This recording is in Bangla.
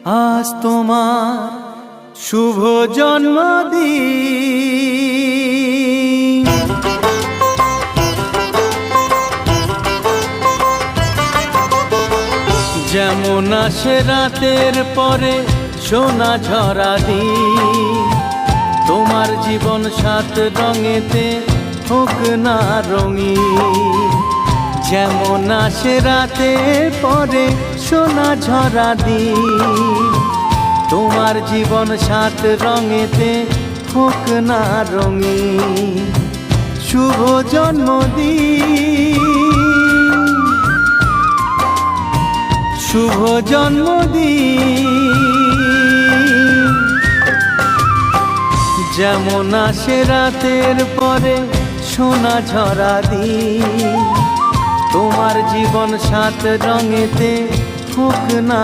আজ তোমার শুভ জন্মদিন। যেমন আসে রাতের পরে সোনা ঝরা দিন, তোমার জীবন সাত রঙেতে হোক না রঙিন। যেমন আসে রাতের পরে সোনা ঝরা দিন, তোমার জীবন সাত রঙেতে হোক না রঙিন। শুভ জন্মদিন, শুভ জন্মদিন। যেমন আসে রাতের পরে সোনা ঝরা দিন, তোমার জীবন সাত রঙেতে হোক না